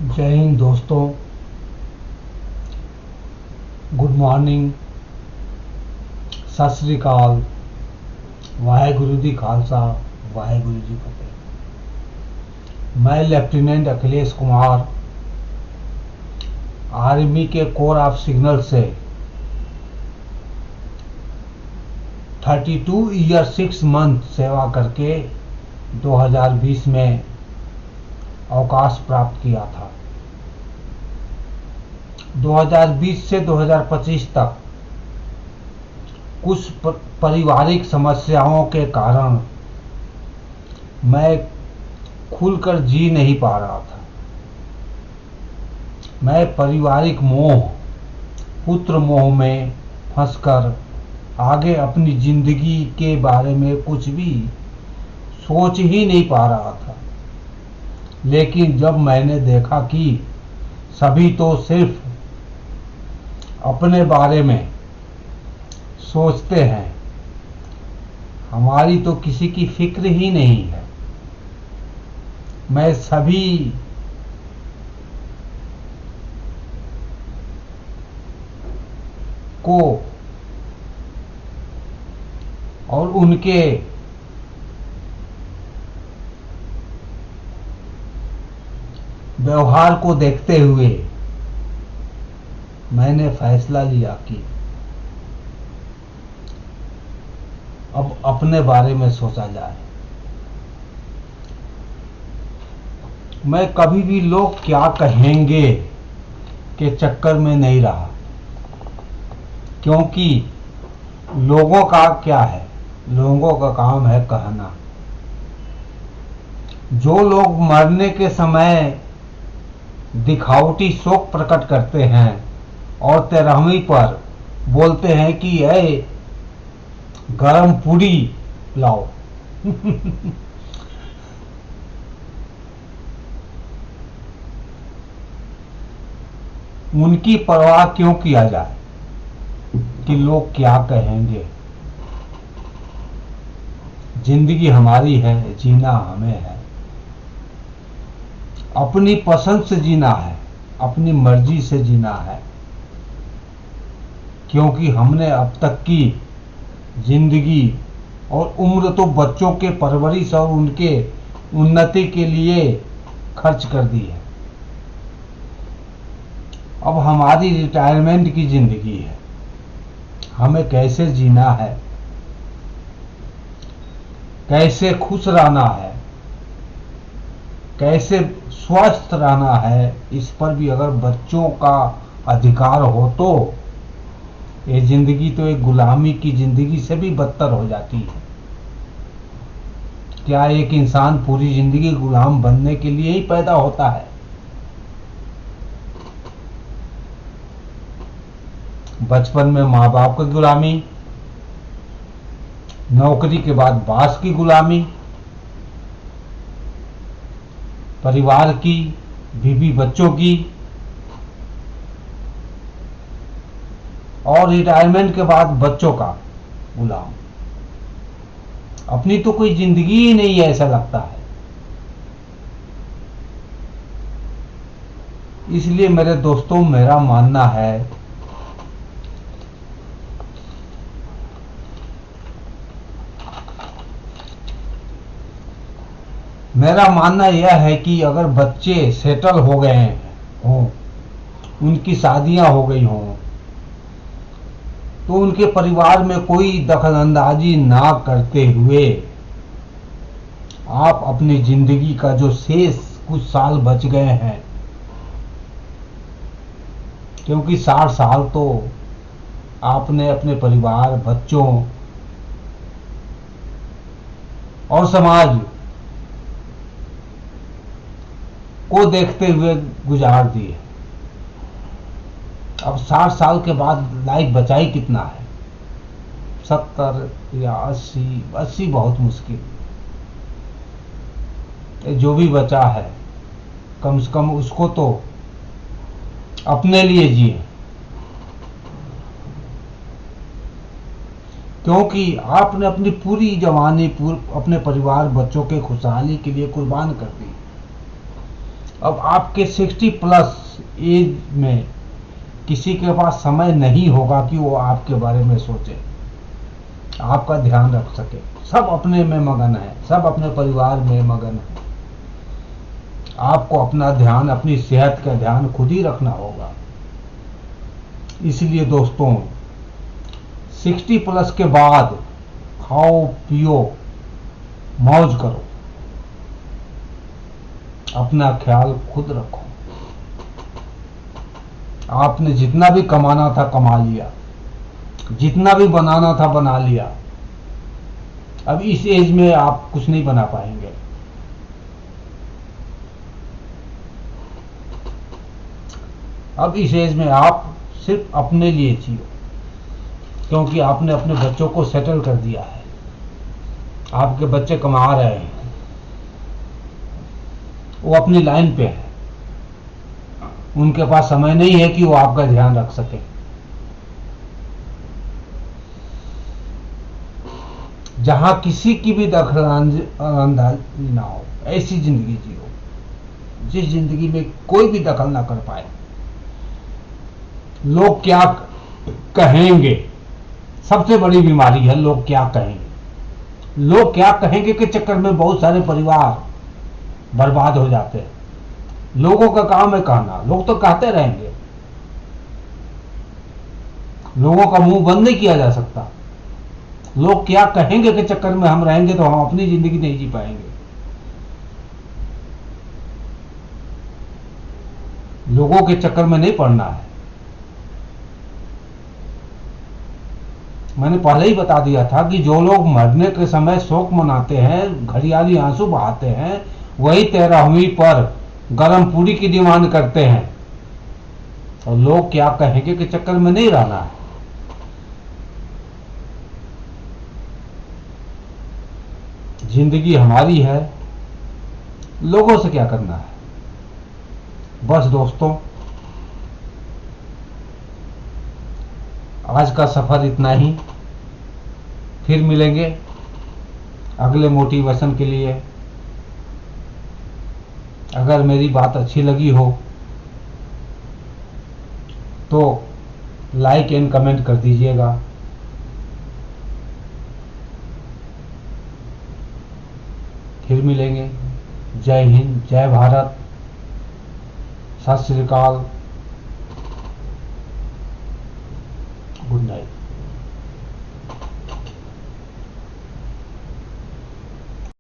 जय हिंद दोस्तों। Good morning, सत श्री अकाल, वाहेगुरु जी खालसा, वाहेगुरु जी फतेह। मैं लेफ्टिनेंट अखिलेश कुमार आर्मी के कोर ऑफ सिग्नल से 32 ईयर 6 मंथ सेवा करके 2020 में अवकाश प्राप्त किया था। 2020 से 2025 तक कुछ पारिवारिक समस्याओं के कारण मैं खुलकर जी नहीं पा रहा था। मैं पारिवारिक मोह, पुत्र मोह में फंसकर आगे अपनी जिंदगी के बारे में कुछ भी सोच ही नहीं पा रहा था। लेकिन जब मैंने देखा कि सभी तो सिर्फ अपने बारे में सोचते हैं, हमारी तो किसी की फिक्र ही नहीं है, मैं सभी को और उनके व्यवहार को देखते हुए मैंने फैसला लिया कि अब अपने बारे में सोचा जाए। मैं कभी भी लोग क्या कहेंगे के चक्कर में नहीं रहा, क्योंकि लोगों का क्या है, लोगों का काम है कहना। जो लोग मरने के समय दिखावटी शोक प्रकट करते हैं और 13वीं पर बोलते हैं कि ऐ गरम पूरी लाओ उनकी परवाह क्यों किया जाए कि लोग क्या कहेंगे। जिंदगी हमारी है, जीना हमें है, अपनी पसंद से जीना है, अपनी मर्जी से जीना है, क्योंकि हमने अब तक की जिंदगी और उम्र तो बच्चों के परवरिश और उनके उन्नति के लिए खर्च कर दी है। अब हमारी रिटायरमेंट की जिंदगी है, हमें कैसे जीना है, कैसे खुश रहना है, कैसे स्वस्थ रहना है, इस पर भी अगर बच्चों का अधिकार हो तो ये जिंदगी तो एक गुलामी की जिंदगी से भी बदतर हो जाती है। क्या एक इंसान पूरी जिंदगी गुलाम बनने के लिए ही पैदा होता है? बचपन में माँ बाप की गुलामी, नौकरी के बाद बास की गुलामी, परिवार की, बीवी बच्चों की, और रिटायरमेंट के बाद बच्चों का गुलाम। अपनी तो कोई जिंदगी ही नहीं है, ऐसा लगता है। इसलिए मेरे दोस्तों, मेरा मानना है यह है कि अगर बच्चे सेटल हो गए हों, उनकी शादियां हो गई हों, तो उनके परिवार में कोई दखलंदाजी ना करते हुए आप अपनी जिंदगी का जो शेष कुछ साल बच गए हैं, क्योंकि 60 साल तो आपने अपने परिवार, बच्चों और समाज को देखते हुए गुजार दिए। अब 60 साल के बाद लाइफ बचाई कितना है? 70 या 80 बहुत मुश्किल। जो भी बचा है कम से कम उसको तो अपने लिए जिए, क्योंकि आपने अपनी पूरी जवानी अपने परिवार, बच्चों के खुशहाली के लिए कुर्बान कर दी। अब आपके 60 प्लस एज में किसी के पास समय नहीं होगा कि वो आपके बारे में सोचे, आपका ध्यान रख सके। सब अपने में मगन है, सब अपने परिवार में मगन है। आपको अपना ध्यान, अपनी सेहत का ध्यान खुद ही रखना होगा। इसलिए दोस्तों, 60 प्लस के बाद खाओ पियो मौज करो, अपना ख्याल खुद रखो। आपने जितना भी कमाना था कमा लिया, जितना भी बनाना था बना लिया। अब इस एज में आप कुछ नहीं बना पाएंगे। अब इस एज में आप सिर्फ अपने लिए जियो, क्योंकि आपने अपने बच्चों को सेटल कर दिया है। आपके बच्चे कमा रहे हैं, वो अपनी लाइन पे है, उनके पास समय नहीं है कि वो आपका ध्यान रख सके। जहां किसी की भी दखलंदाजी ना हो, ऐसी जिंदगी जियो जिस जिंदगी में कोई भी दखल ना कर पाए। लोग क्या कहेंगे, सबसे बड़ी बीमारी है लोग क्या कहेंगे। लोग क्या कहेंगे के चक्कर में बहुत सारे परिवार बर्बाद हो जाते हैं। लोगों का काम है कहना, लोग तो कहते रहेंगे, लोगों का मुंह बंद नहीं किया जा सकता। लोग क्या कहेंगे के चक्कर में हम रहेंगे तो हम अपनी जिंदगी नहीं जी पाएंगे। लोगों के चक्कर में नहीं पड़ना है। मैंने पहले ही बता दिया था कि जो लोग मरने के समय शोक मनाते हैं, घड़ियाली आंसू बहाते हैं, वही 13वीं पर गरम पूरी की डिमांड करते हैं। और लोग क्या कहेंगे के चक्कर में नहीं रहना है। जिंदगी हमारी है, लोगों से क्या करना है। बस दोस्तों, आज का सफर इतना ही। फिर मिलेंगे अगले मोटिवेशन के लिए। अगर मेरी बात अच्छी लगी हो तो लाइक एंड कमेंट कर दीजिएगा। फिर मिलेंगे। जय हिंद, जय भारत, सत श्री अकाल।